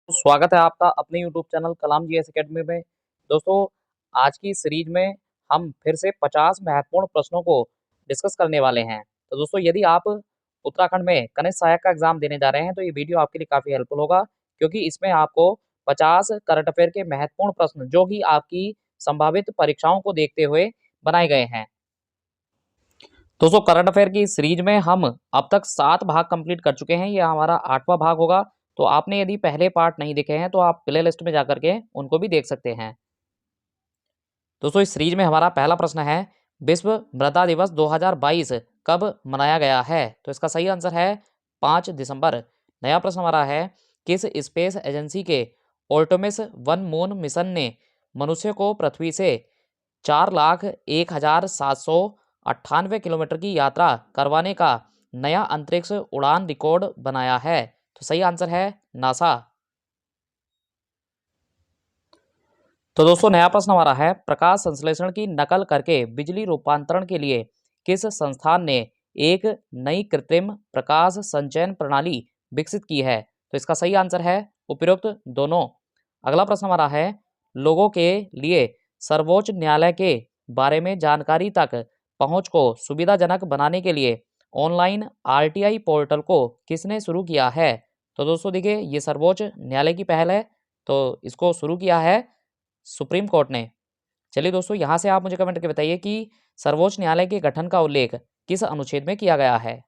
स्वागत है आपका अपने YouTube चैनल कलाम जीएस एकेडमी में। दोस्तों, आज की सीरीज में हम फिर से 50 महत्वपूर्ण प्रश्नों को डिस्कस करने वाले हैं। तो दोस्तों, यदि आप उत्तराखंड में कनिष्ठ सहायक का एग्जाम देने जा रहे हैं तो ये वीडियो आपके लिए काफ़ी हेल्पफुल होगा, क्योंकि इसमें आपको 50 करंट अफेयर के महत्वपूर्ण प्रश्न जो कि आपकी संभावित परीक्षाओं को देखते हुए बनाए गए हैं। दोस्तों, करंट अफेयर की सीरीज में हम अब तक 7 भाग कंप्लीट कर चुके हैं। ये हमारा 8वां भाग होगा। तो आपने यदि पहले पार्ट नहीं देखे हैं तो आप प्ले लिस्ट में जाकर के उनको भी देख सकते हैं। दोस्तों, इस सीरीज में हमारा पहला प्रश्न है, विश्व मृदा दिवस 2022 कब मनाया गया है? तो इसका सही आंसर है 5 दिसंबर। नया प्रश्न हमारा है, किस स्पेस एजेंसी के ऑर्टेमिस 1 मून मिशन ने मनुष्य को पृथ्वी से 4,01,798 किलोमीटर की यात्रा करवाने का नया अंतरिक्ष उड़ान रिकॉर्ड बनाया है? तो सही आंसर है नासा। तो दोस्तों, नया प्रश्न हमारा है, प्रकाश संश्लेषण की नकल करके बिजली रूपांतरण के लिए किस संस्थान ने एक नई कृत्रिम प्रकाश संचयन प्रणाली विकसित की है? तो इसका सही आंसर है उपरोक्त दोनों। अगला प्रश्न हमारा है, लोगों के लिए सर्वोच्च न्यायालय के बारे में जानकारी तक पहुंच को सुविधाजनक बनाने के लिए ऑनलाइन आरटीआई पोर्टल को किसने शुरू किया है? तो दोस्तों देखिए, ये सर्वोच्च न्यायालय की पहल है, तो इसको शुरू किया है सुप्रीम कोर्ट ने। चलिए दोस्तों, यहाँ से आप मुझे कमेंट करके बताइए कि सर्वोच्च न्यायालय के गठन का उल्लेख किस अनुच्छेद में किया गया है?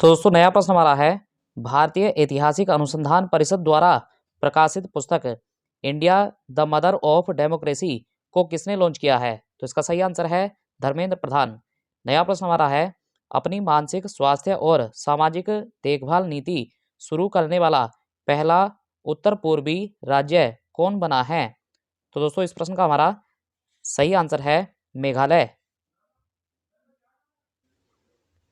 तो दोस्तों, नया प्रश्न हमारा है, भारतीय ऐतिहासिक अनुसंधान परिषद द्वारा प्रकाशित पुस्तक India the mother of democracy को किसने लॉन्च किया है? तो इसका सही आंसर है धर्मेंद्र प्रधान। नया प्रश्न हमारा है, अपनी मानसिक स्वास्थ्य और सामाजिक देखभाल नीति शुरू करने वाला पहला उत्तर पूर्वी राज्य कौन बना है? तो दोस्तों, इस प्रश्न का हमारा सही आंसर है मेघालय।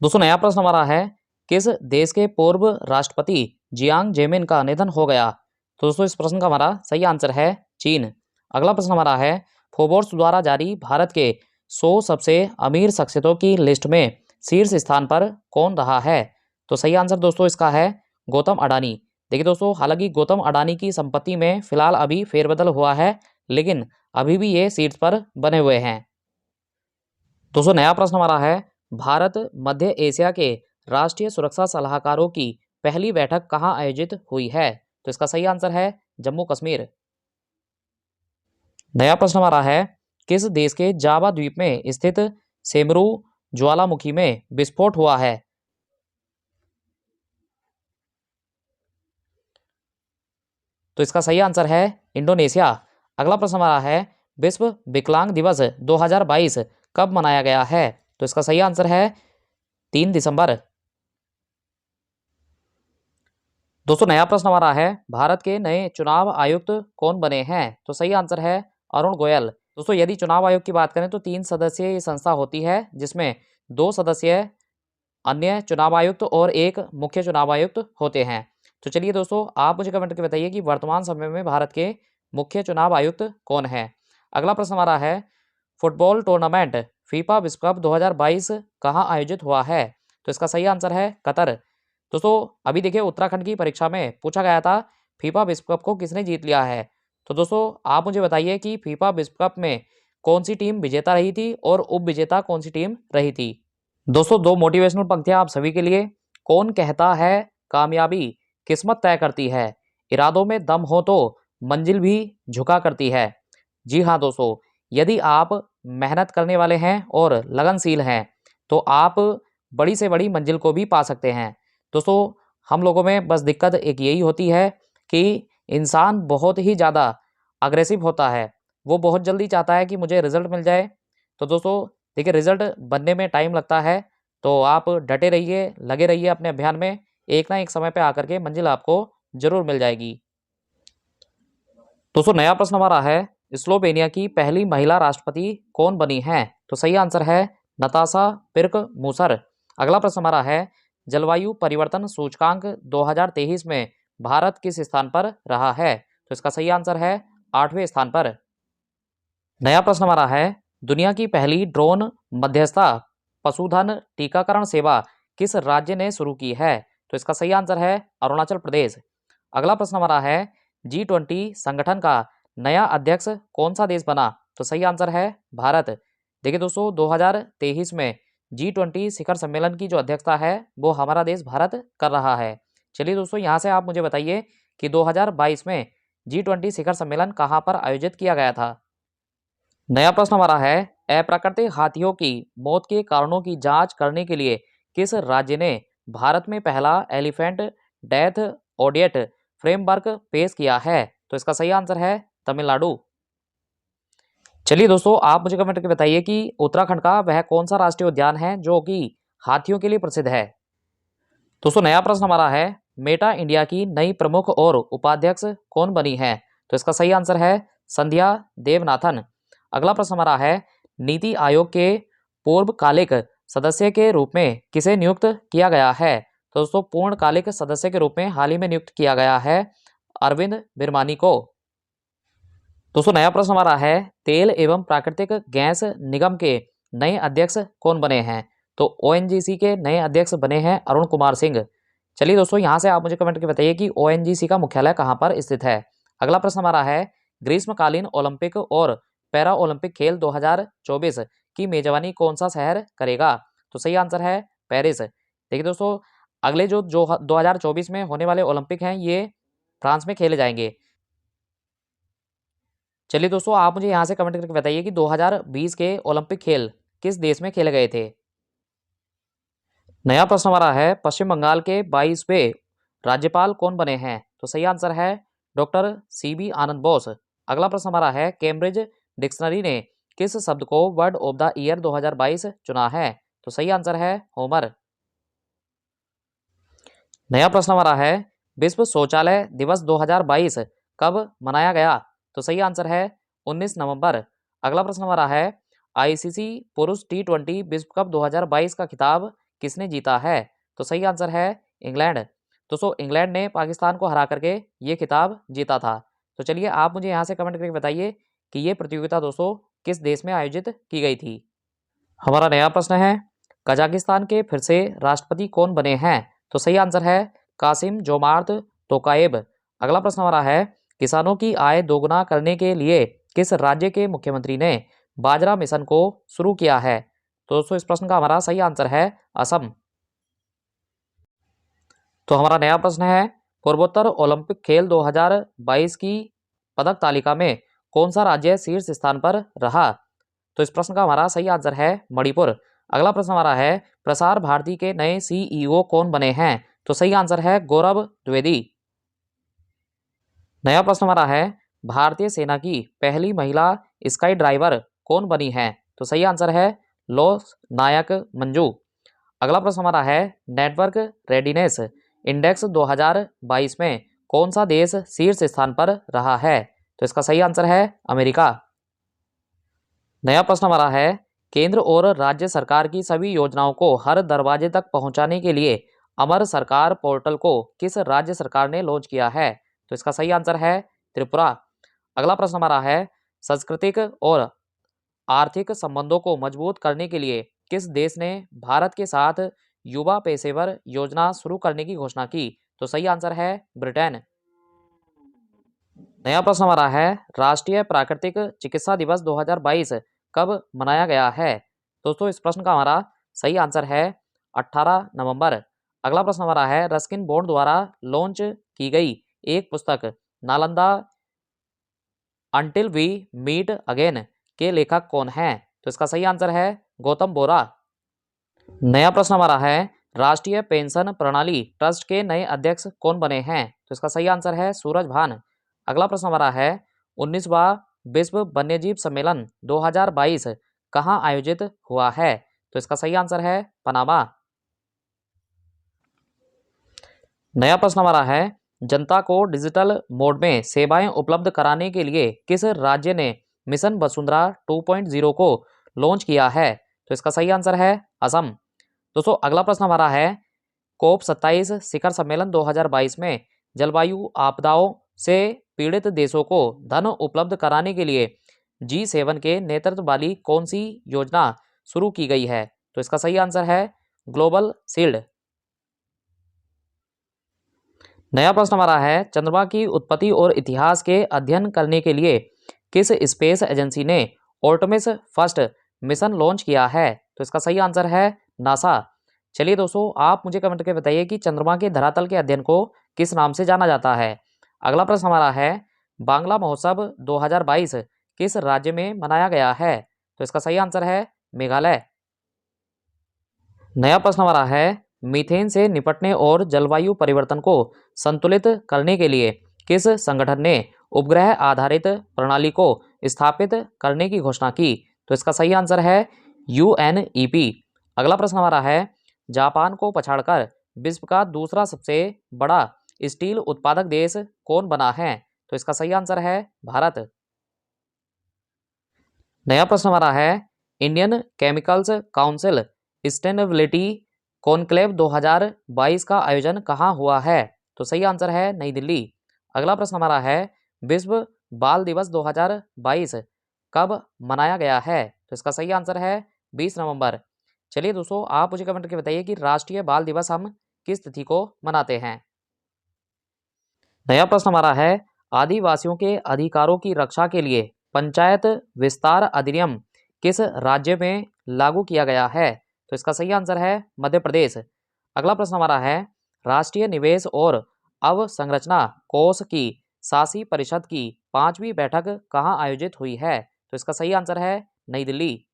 दोस्तों, नया प्रश्न हमारा है, किस देश के पूर्व राष्ट्रपति जियांग जेमिन का निधन हो गया? तो दोस्तों, इस प्रश्न का हमारा सही आंसर है चीन। अगला प्रश्न हमारा है, फोर्ब्स द्वारा जारी भारत के 100 सबसे अमीर शख्सियतों की लिस्ट में शीर्ष स्थान पर कौन रहा है? तो सही आंसर दोस्तों इसका है गौतम अडानी। देखिए दोस्तों, हालांकि गौतम अडानी की संपत्ति में फिलहाल अभी फेरबदल हुआ है, लेकिन अभी भी ये शीर्ष पर बने हुए हैं। दोस्तों, नया प्रश्न हमारा है, भारत मध्य एशिया के राष्ट्रीय सुरक्षा सलाहकारों की पहली बैठक कहाँ आयोजित हुई है? तो इसका सही आंसर है जम्मू कश्मीर। नया प्रश्न हमारा है, किस देश के जावा द्वीप में स्थित सेमरू ज्वालामुखी में विस्फोट हुआ है? तो इसका सही आंसर है इंडोनेशिया। अगला प्रश्न हमारा है, विश्व विकलांग दिवस 2022 कब मनाया गया है? तो इसका सही आंसर है 3 दिसंबर। दोस्तों, नया प्रश्न हमारा है, भारत के नए चुनाव आयुक्त कौन बने हैं? तो सही आंसर है अरुण गोयल। दोस्तों, यदि चुनाव आयोग की बात करें तो 3 सदस्यीय ये संस्था होती है, जिसमें 2 सदस्य अन्य चुनाव आयुक्त और एक मुख्य चुनाव आयुक्त होते हैं। तो चलिए दोस्तों, आप मुझे कमेंट करके बताइए कि वर्तमान समय में भारत के मुख्य चुनाव आयुक्त कौन है? अगला प्रश्न हमारा है, फुटबॉल टूर्नामेंट फीफा विश्व कप 2022 कहाँ आयोजित हुआ है? तो इसका सही आंसर है कतर। दोस्तों, अभी देखिए, उत्तराखंड की परीक्षा में पूछा गया था फीफा विश्व कप को किसने जीत लिया है। तो दोस्तों, आप मुझे बताइए कि फीफा विश्व कप में कौन सी टीम विजेता रही थी और उप विजेता कौन सी टीम रही थी? दोस्तों, 2 मोटिवेशनल पंक्तियां आप सभी के लिए। कौन कहता है कामयाबी किस्मत तय करती है, इरादों में दम हो तो मंजिल भी झुका करती है। जी हाँ दोस्तों, यदि आप मेहनत करने वाले हैं और लगनशील हैं तो आप बड़ी से बड़ी मंजिल को भी पा सकते हैं। दोस्तों, हम लोगों में बस दिक्कत एक यही होती है कि इंसान बहुत ही ज़्यादा अग्रेसिव होता है। वो बहुत जल्दी चाहता है कि मुझे रिजल्ट मिल जाए। तो दोस्तों देखिए, रिजल्ट बनने में टाइम लगता है, तो आप डटे रहिए, लगे रहिए अपने अभियान में। एक ना एक समय पे आकर के मंजिल आपको जरूर मिल जाएगी। दोस्तों, नया प्रश्न हमारा है, स्लोवेनिया की पहली महिला राष्ट्रपति कौन बनी है? तो सही आंसर है नताशा पिर्क मूसर। अगला प्रश्न हमारा है, जलवायु परिवर्तन सूचकांक 2023 में भारत किस स्थान पर रहा है? तो इसका सही आंसर है 8वें स्थान पर। नया प्रश्न हमारा है, दुनिया की पहली ड्रोन मध्यस्थता पशुधन टीकाकरण सेवा किस राज्य ने शुरू की है? तो इसका सही आंसर है अरुणाचल प्रदेश। अगला प्रश्न हमारा है G20 संगठन का नया अध्यक्ष कौन सा देश बना? तो सही आंसर है भारत। देखिए दोस्तों 2023 में G20 शिखर सम्मेलन की जो अध्यक्षता है वो हमारा देश भारत कर रहा है। चलिए दोस्तों यहाँ से आप मुझे बताइए कि 2022 में G20 शिखर सम्मेलन कहाँ पर आयोजित किया गया था। नया प्रश्न हमारा है अप्राकृतिक हाथियों की मौत के कारणों की जांच करने के लिए किस राज्य ने भारत में पहला एलिफेंट डेथ ऑडिट फ्रेमवर्क पेश किया है? तो इसका सही आंसर है तमिलनाडु। चलिए दोस्तों आप मुझे कमेंट करके बताइए कि उत्तराखंड का वह कौन सा राष्ट्रीय उद्यान है जो कि हाथियों के लिए प्रसिद्ध है। दोस्तों नया प्रश्न हमारा है मेटा इंडिया की नई प्रमुख और उपाध्यक्ष कौन बनी है? तो इसका सही आंसर है संध्या देवनाथन। अगला प्रश्न हमारा है नीति आयोग के पूर्वकालिक सदस्य के रूप में किसे नियुक्त किया गया है? तो दोस्तों पूर्णकालिक सदस्य के रूप में हाल ही में नियुक्त किया गया है अरविंद बिरमानी को। दोस्तों नया प्रश्न हमारा है तेल एवं प्राकृतिक गैस निगम के नए अध्यक्ष कौन बने हैं? तो ONGC के नए अध्यक्ष बने हैं अरुण कुमार सिंह। चलिए दोस्तों यहाँ से आप मुझे कमेंट करके बताइए कि ONGC का मुख्यालय कहाँ पर स्थित है। अगला प्रश्न हमारा है ग्रीष्मकालीन ओलंपिक और पैरा ओलंपिक खेल 2024 की मेजबानी कौन सा शहर करेगा? तो सही आंसर है पेरिस। देखिए दोस्तों अगले जो 2024 में होने वाले ओलंपिक हैं ये फ्रांस में खेले जाएंगे। चलिए दोस्तों आप मुझे यहाँ से कमेंट करके बताइए कि 2020 के ओलंपिक खेल किस देश में खेले गए थे। नया प्रश्न हमारा है पश्चिम बंगाल के 22वें राज्यपाल कौन बने हैं? तो सही आंसर है डॉक्टर CB आनंद बोस। अगला प्रश्न हमारा है कैम्ब्रिज डिक्शनरी ने किस शब्द को वर्ड ऑफ द ईयर 2022 चुना है? तो सही आंसर है होमर। नया प्रश्न हमारा है विश्व शौचालय दिवस 2022 कब मनाया गया? तो सही आंसर है 19 नवंबर। अगला प्रश्न हमारा है ICC पुरुष T20 विश्व कप 2022 का खिताब किसने जीता है? तो सही आंसर है इंग्लैंड। दोस्तों इंग्लैंड ने पाकिस्तान को हरा करके ये खिताब जीता था। तो चलिए आप मुझे यहाँ से कमेंट करके बताइए कि ये प्रतियोगिता दोस्तों किस देश में आयोजित की गई थी। हमारा नया प्रश्न है कजाकिस्तान के फिर से राष्ट्रपति कौन बने हैं? तो सही आंसर है कासिम जोमार्त तोकाएब। अगला प्रश्न हमारा है किसानों की आय दोगुना करने के लिए किस राज्य के मुख्यमंत्री ने बाजरा मिशन को शुरू किया है? तो दोस्तों इस प्रश्न का हमारा सही आंसर है असम। तो हमारा नया प्रश्न है पूर्वोत्तर ओलंपिक खेल 2022 की पदक तालिका में कौन सा राज्य शीर्ष स्थान पर रहा? तो इस प्रश्न का हमारा सही आंसर है मणिपुर। अगला प्रश्न हमारा है प्रसार भारती के नए CEO कौन बने हैं? तो सही आंसर है गौरव द्विवेदी। नया प्रश्न हमारा है भारतीय सेना की पहली महिला स्काई ड्राइवर कौन बनी है? तो सही आंसर है लोक नायक मंजू। अगला प्रश्न हमारा है नेटवर्क रेडीनेस इंडेक्स 2022 में कौन सा देश शीर्ष स्थान पर रहा है? तो इसका सही आंसर है अमेरिका। नया प्रश्न हमारा है केंद्र और राज्य सरकार की सभी योजनाओं को हर दरवाजे तक पहुंचाने के लिए अमर सरकार पोर्टल को किस राज्य सरकार ने लॉन्च किया है? तो इसका सही आंसर है त्रिपुरा। अगला प्रश्न हमारा है सांस्कृतिक और आर्थिक संबंधों को मजबूत करने के लिए किस देश ने भारत के साथ युवा पेशेवर योजना शुरू करने की घोषणा की? तो सही आंसर है ब्रिटेन। नया प्रश्न हमारा है राष्ट्रीय प्राकृतिक चिकित्सा दिवस 2022 कब मनाया गया है? दोस्तों इस प्रश्न का हमारा सही आंसर है 18 नवंबर। अगला प्रश्न हमारा है रस्किन बॉन्ड द्वारा लॉन्च की गई एक पुस्तक Nalanda until we meet again के लेखक कौन हैं? तो इसका सही आंसर है गौतम बोरा। नया प्रश्न हमारा है राष्ट्रीय पेंशन प्रणाली ट्रस्ट के नए अध्यक्ष कौन बने हैं? तो इसका सही आंसर है सूरज भान। अगला प्रश्न हमारा है 19वां विश्व वन्यजीव सम्मेलन 2022 कहाँ आयोजित हुआ है? तो इसका सही आंसर है पनामा। नया प्रश्न हमारा है जनता को डिजिटल मोड में सेवाएं उपलब्ध कराने के लिए किस राज्य ने मिशन वसुंधरा 2.0 को लॉन्च किया है? तो इसका सही आंसर है असम। दोस्तों अगला प्रश्न हमारा है COP27 शिखर सम्मेलन 2022 में जलवायु आपदाओं से पीड़ित देशों को धन उपलब्ध कराने के लिए G7 के नेतृत्व वाली कौन सी योजना शुरू की गई है? तो इसका सही आंसर है ग्लोबल शील्ड। नया प्रश्न हमारा है, चंद्रमा की उत्पत्ति और इतिहास के अध्ययन करने के लिए किस स्पेस एजेंसी ने आर्टेमिस फर्स्ट मिशन लॉन्च किया है? तो इसका सही आंसर है नासा। चलिए दोस्तों, आप मुझे कमेंट करके बताइए कि चंद्रमा के धरातल के अध्ययन को किस नाम से जाना जाता है। अगला प्रश्न हमारा है, बांग्ला महोत्सव 2022 किस राज्य में मनाया गया है? तो इसका सही आंसर है मेघालय। नया प्रश्न हमारा है, मीथेन से निपटने और जलवायु परिवर्तन को संतुलित करने के लिए किस संगठन ने उपग्रह आधारित प्रणाली को स्थापित करने की घोषणा की? तो इसका सही आंसर है UNEP। अगला प्रश्न हमारा है, जापान को पछाड़कर विश्व का दूसरा सबसे बड़ा स्टील उत्पादक देश कौन बना है? तो इसका सही आंसर है भारत। नया प्रश्न हमारा है, Indian chemicals council sustainability conclave 2022 का आयोजन कहाँ हुआ है? तो सही आंसर है नई दिल्ली। अगला प्रश्न हमारा है, विश्व बाल दिवस 2022 कब मनाया गया है? तो इसका सही आंसर है 20 नवंबर। चलिए दोस्तों, आप मुझे कमेंट करके बताइए कि राष्ट्रीय बाल दिवस हम किस तिथि को मनाते हैं। नया प्रश्न हमारा है, आदिवासियों के अधिकारों की रक्षा के लिए पंचायत विस्तार अधिनियम किस राज्य में लागू किया गया है? तो इसका सही आंसर है मध्य प्रदेश। अगला प्रश्न हमारा है, राष्ट्रीय निवेश और अवसंरचना कोष की शासी परिषद की 5वीं बैठक कहाँ आयोजित हुई है? तो इसका सही आंसर है नई दिल्ली।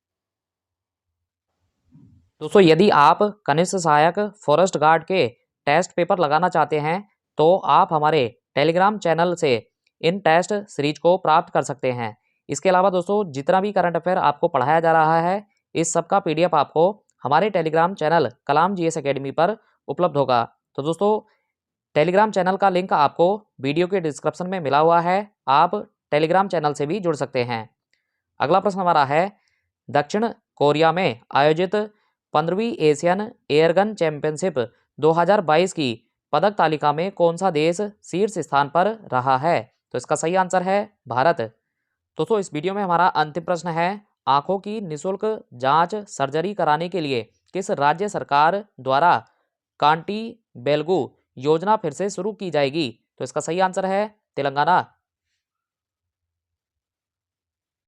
दोस्तों, यदि आप कनिष्ठ सहायक फॉरेस्ट गार्ड के टेस्ट पेपर लगाना चाहते हैं तो आप हमारे टेलीग्राम चैनल से इन टेस्ट सीरीज को प्राप्त कर सकते हैं। इसके अलावा दोस्तों, जितना भी करंट अफेयर आपको पढ़ाया जा रहा है, इस सब का PDF आपको हमारे टेलीग्राम चैनल कलाम GS अकेडमी पर उपलब्ध होगा। तो दोस्तों, टेलीग्राम चैनल का लिंक आपको वीडियो के डिस्क्रिप्शन में मिला हुआ है, आप टेलीग्राम चैनल से भी जुड़ सकते हैं। अगला प्रश्न हमारा है, दक्षिण कोरिया में आयोजित 15वीं एशियन एयरगन चैंपियनशिप 2022 की पदक तालिका में कौन सा देश शीर्ष स्थान पर रहा है? तो इसका सही आंसर है भारत। दोस्तों, इस वीडियो में हमारा अंतिम प्रश्न है, आंखों की निःशुल्क जांच सर्जरी कराने के लिए किस राज्य सरकार द्वारा कांटी बेलगू योजना फिर से शुरू की जाएगी? तो इसका सही आंसर है तेलंगाना।